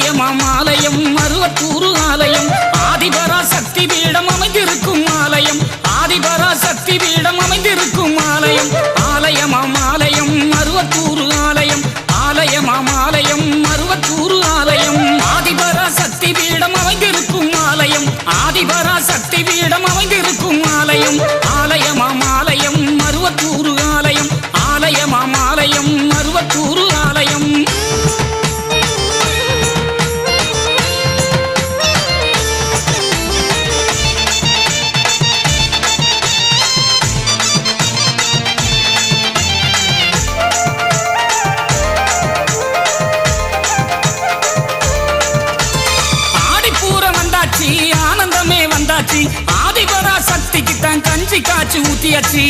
ஆலயமாம் ஆலயம் மருவத்தூர் ஆலயம் ஆதிபரா சக்தி பீடம் அமைந்திருக்கும் ஆலயம் ஆதிபரா சக்தி பீடம் அமைந்திருக்கும் ஆலயம் ஆலயமாம் ஆலயம் மருவத்தூர் ஆலயம் ஆலயமாம் ஆலயம் மருவத்தூர் ஆலயம் ஆதிபரா சக்தி பீடம் அமைந்திருக்கும் ஆலயம் ஆதிபரா சக்தி பீடம் அமைந்திருக்கும் ஆலயம் ஆலயமாம் ஆலயம் மருவத்தூர் ஆலயம் ஆலயமாம் ஆலயம் மருவத்தூர் ஆலயம் ஆனந்தமே வந்தாச்சு ஆதிபரா சக்திக்கு தான் கஞ்சி காய்ச்சி ஊத்தியாச்சு